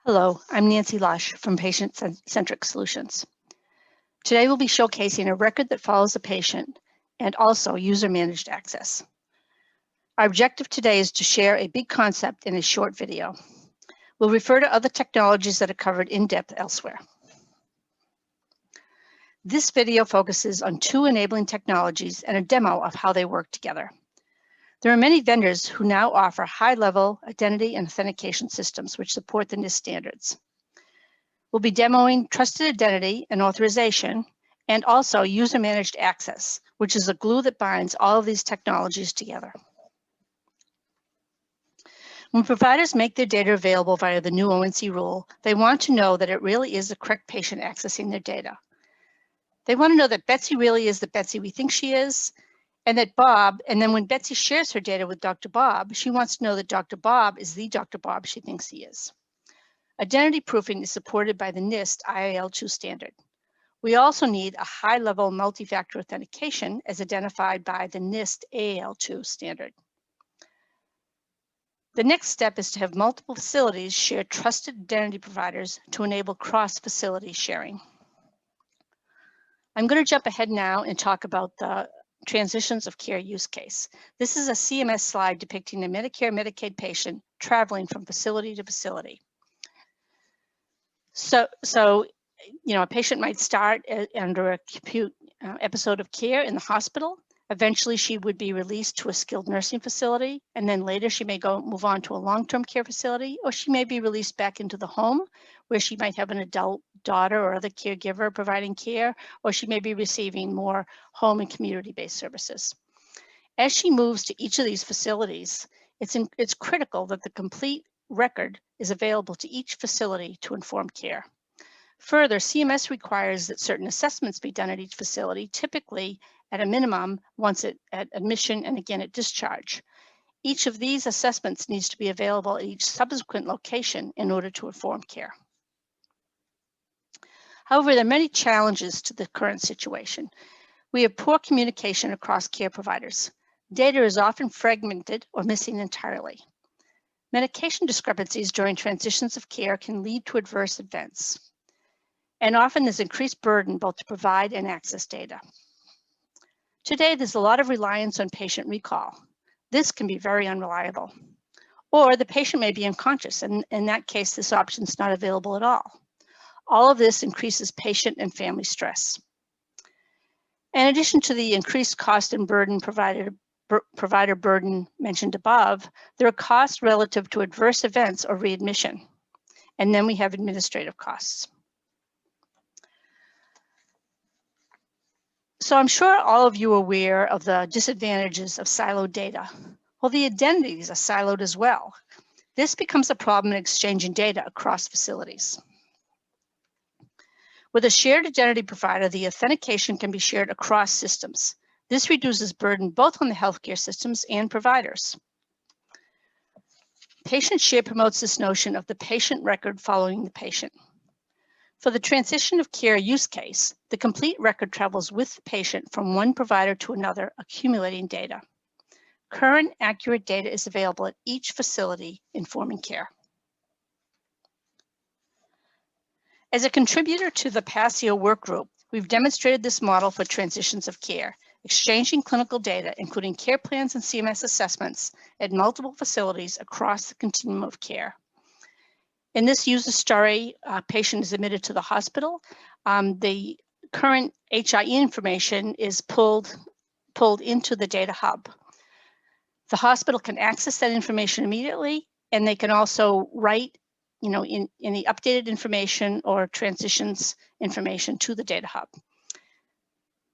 Hello, I'm Nancy Lush from Patient-Centric Solutions. Today we'll be showcasing a record that follows a patient and also user-managed access. Our objective today is to share a big concept in a short video. We'll refer to other technologies that are covered in depth elsewhere. This video focuses on two enabling technologies and a demo of how they work together. There are many vendors who now offer high-level identity and authentication systems which support the NIST standards. We'll be demoing trusted identity and authorization and also user-managed access, which is a glue that binds all of these technologies together. When providers make their data available via the new ONC rule, they want to know that it really is the correct patient accessing their data. They want to know that Betsy really is the Betsy we think she is, and that Bob, and then when Betsy shares her data with Dr. Bob, she wants to know that Dr. Bob is the Dr. Bob she thinks he is. Identity proofing is supported by the NIST IAL2 standard. We also need a high-level multi-factor authentication as identified by the NIST AAL2 standard. The next step is to have multiple facilities share trusted identity providers to enable cross-facility sharing. I'm going to jump ahead now and talk about the transitions of care use case. This is a CMS slide depicting a Medicare/Medicaid patient traveling from facility to facility. So a patient might start under a acute episode of care in the hospital. Eventually, she would be released to a skilled nursing facility, and then later she may move on to a long-term care facility, or she may be released back into the home where she might have an adult daughter or other caregiver providing care, or she may be receiving more home and community-based services. As she moves to each of these facilities, it's critical that the complete record is available to each facility to inform care. Further, CMS requires that certain assessments be done at each facility, typically at a minimum once at admission and again at discharge. Each of these assessments needs to be available at each subsequent location in order to inform care. However, there are many challenges to the current situation. We have poor communication across care providers. Data is often fragmented or missing entirely. Medication discrepancies during transitions of care can lead to adverse events. And often there's increased burden both to provide and access data. Today, there's a lot of reliance on patient recall. This can be very unreliable. Or the patient may be unconscious, and in that case, this option is not available at all. All of this increases patient and family stress. In addition to the increased cost and burden provider burden mentioned above, there are costs relative to adverse events or readmission. And then we have administrative costs. So I'm sure all of you are aware of the disadvantages of siloed data. Well, the identities are siloed as well. This becomes a problem in exchanging data across facilities. With a shared identity provider, the authentication can be shared across systems. This reduces burden both on the healthcare systems and providers. Patient share promotes this notion of the patient record following the patient. For the transition of care use case, the complete record travels with the patient from one provider to another, accumulating data. Current accurate data is available at each facility informing care. As a contributor to the PASSIO work group, we've demonstrated this model for transitions of care, exchanging clinical data, including care plans and CMS assessments at multiple facilities across the continuum of care. In this user story, a patient is admitted to the hospital. The current HIE information is pulled into the data hub. The hospital can access that information immediately, and they can also write in the updated information or transitions information to the data hub.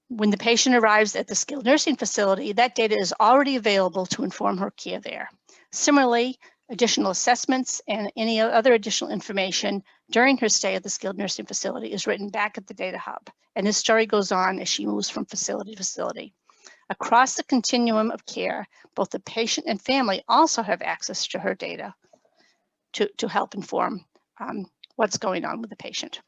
When the patient arrives at the skilled nursing facility, that data is already available to inform her care there. Similarly, additional assessments and any other additional information during her stay at the skilled nursing facility is written back at the data hub. And this story goes on as she moves from facility to facility. Across the continuum of care, both the patient and family also have access to her data to help inform what's going on with the patient.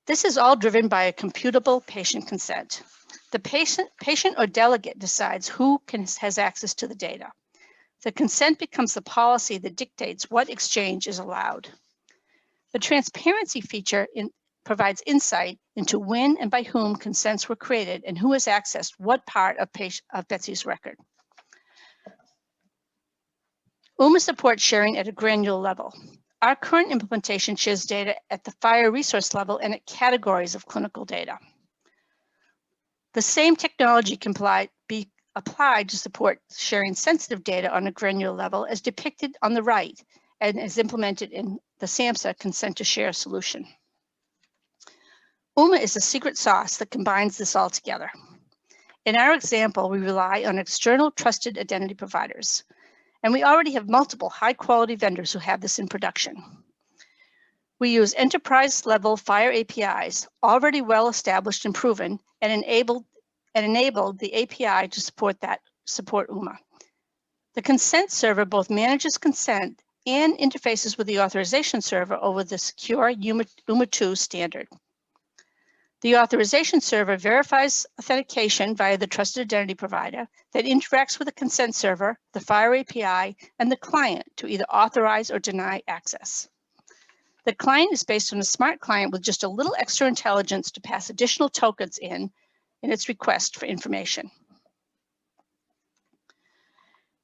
This is all driven by a computable patient consent. The patient or delegate decides who has access to the data. The consent becomes the policy that dictates what exchange is allowed. The transparency feature provides insight into when and by whom consents were created and who has accessed what part of Betsy's record. UMA supports sharing at a granular level. Our current implementation shares data at the FHIR resource level and at categories of clinical data. The same technology can be applied to support sharing sensitive data on a granular level as depicted on the right and is implemented in the SAMHSA consent to share solution. UMA is a secret sauce that combines this all together. In our example, we rely on external trusted identity providers, and we already have multiple high-quality vendors who have this in production. We use enterprise-level FHIR APIs, already well-established and proven, and enabled the API to support UMA. The consent server both manages consent and interfaces with the authorization server over the secure UMA2 standard. The authorization server verifies authentication via the trusted identity provider that interacts with the consent server, the FHIR API, and the client to either authorize or deny access. The client is based on a smart client with just a little extra intelligence to pass additional tokens in its request for information.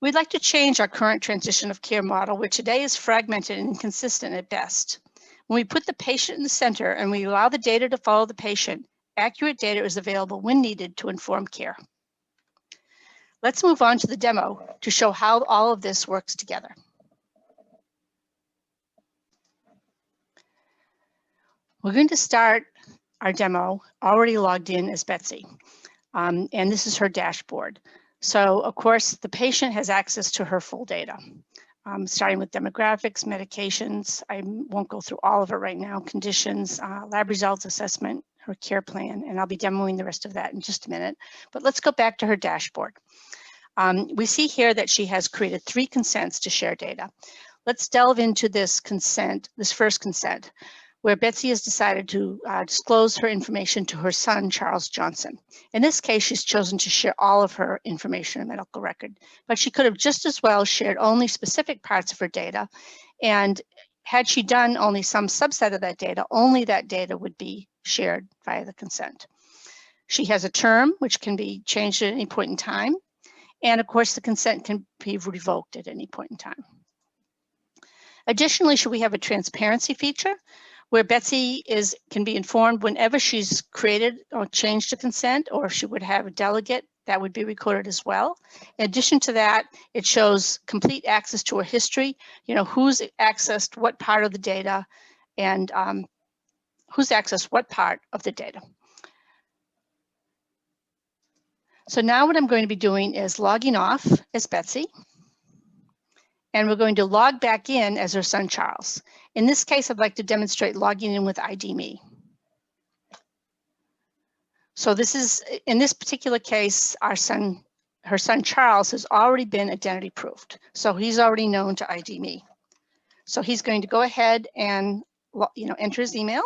We'd like to change our current transition of care model, which today is fragmented and inconsistent at best. When we put the patient in the center and we allow the data to follow the patient, accurate data is available when needed to inform care. Let's move on to the demo to show how all of this works together. We're going to start our demo already logged in as Betsy, and this is her dashboard. So, of course, the patient has access to her full data, starting with demographics, medications. I won't go through all of it right now, conditions, lab results, assessment, her care plan, and I'll be demoing the rest of that in just a minute. But let's go back to her dashboard. We see here that she has created 3 consents to share data. Let's delve into this consent, this first consent, where Betsy has decided to disclose her information to her son, Charles Johnson. In this case, she's chosen to share all of her information and medical record, but she could have just as well shared only specific parts of her data. And had she done only some subset of that data, only that data would be shared via the consent. She has a term which can be changed at any point in time. And of course, the consent can be revoked at any point in time. Additionally, should we have a transparency feature where Betsy can be informed whenever she's created or changed a consent, or if she would have a delegate, that would be recorded as well. In addition to that, it shows complete access to her history, who's accessed what part of the data and who's accessed what part of the data. So now what I'm going to be doing is logging off as Betsy. And we're going to log back in as her son, Charles. In this case, I'd like to demonstrate logging in with ID.me. So this is, in this particular case, her son, Charles, has already been identity proofed. So he's already known to ID.me. So he's going to go ahead and enter his email.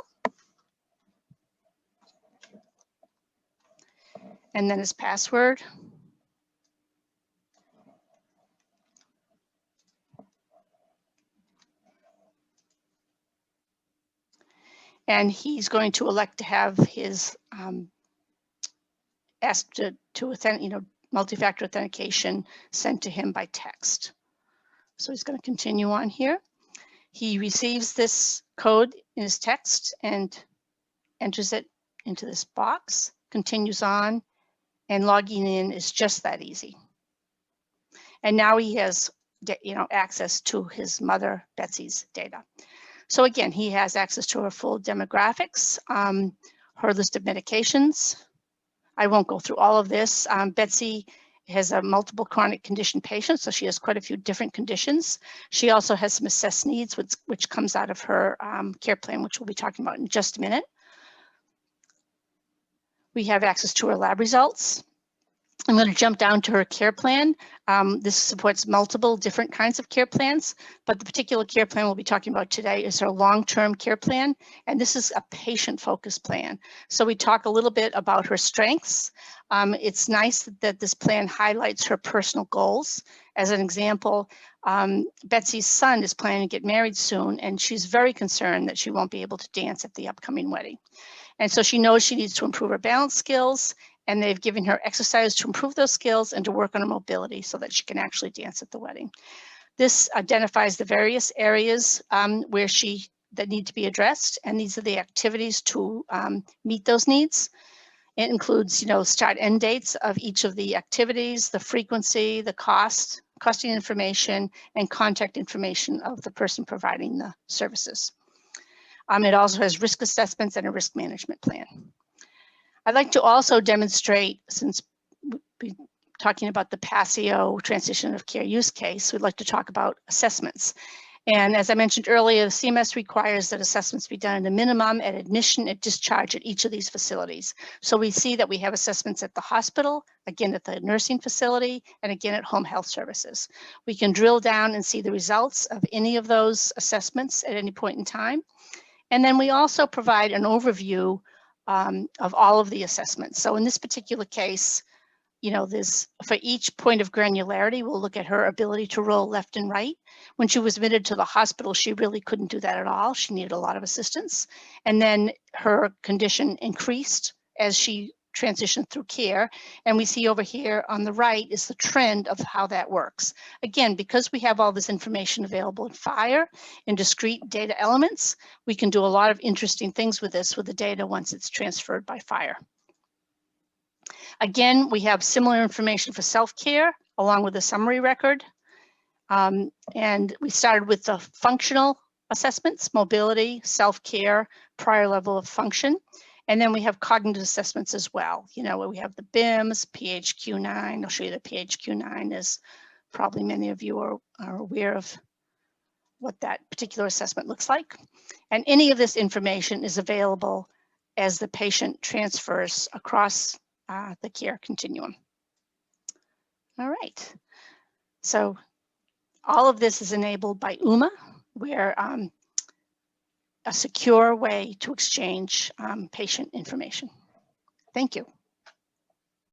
And then his password. And he's going to elect to have his asked to multi-factor authentication sent to him by text. So he's going to continue on here. He receives this code in his text and enters it into this box, continues on, and logging in is just that easy. And now he has access to his mother, Betsy's data. So again, he has access to her full demographics, her list of medications. I won't go through all of this. Betsy has a multiple chronic condition patient, so she has quite a few different conditions. She also has some assessed needs, which comes out of her care plan, which we'll be talking about in just a minute. We have access to her lab results. I'm going to jump down to her care plan. This supports multiple different kinds of care plans, but the particular care plan we'll be talking about today is her long-term care plan, and this is a patient-focused plan. So we talk a little bit about her strengths. It's nice that this plan highlights her personal goals. As an example, Betsy's son is planning to get married soon, and she's very concerned that she won't be able to dance at the upcoming wedding. And so she knows she needs to improve her balance skills, and they've given her exercise to improve those skills and to work on her mobility so that she can actually dance at the wedding. This identifies the various areas that need to be addressed, and these are the activities to meet those needs. It includes, start end dates of each of the activities, the frequency, the costing information, and contact information of the person providing the services. It also has risk assessments and a risk management plan. I'd like to also demonstrate, since we're talking about the PASIO transition of care use case, we'd like to talk about assessments. And as I mentioned earlier, the CMS requires that assessments be done at a minimum at admission and discharge at each of these facilities. So we see that we have assessments at the hospital, again at the nursing facility, and again at home health services. We can drill down and see the results of any of those assessments at any point in time. And then we also provide an overview of all of the assessments. So in this particular case, there's, for each point of granularity, we'll look at her ability to roll left and right. When she was admitted to the hospital, she really couldn't do that at all. She needed a lot of assistance. And then her condition increased as she transitioned through care. And we see over here on the right is the trend of how that works. Again, because we have all this information available in FHIR in discrete data elements, we can do a lot of interesting things with this with the data once it's transferred by FHIR. Again, we have similar information for self-care along with a summary record. And we started with the functional assessments, mobility, self-care, prior level of function. And then we have cognitive assessments as well. Where we have the BIMS, PHQ-9. I'll show you the PHQ-9, as probably many of you are aware of what that particular assessment looks like. And any of this information is available as the patient transfers across the care continuum. All right. So all of this is enabled by UMA, where a secure way to exchange patient information. Thank you.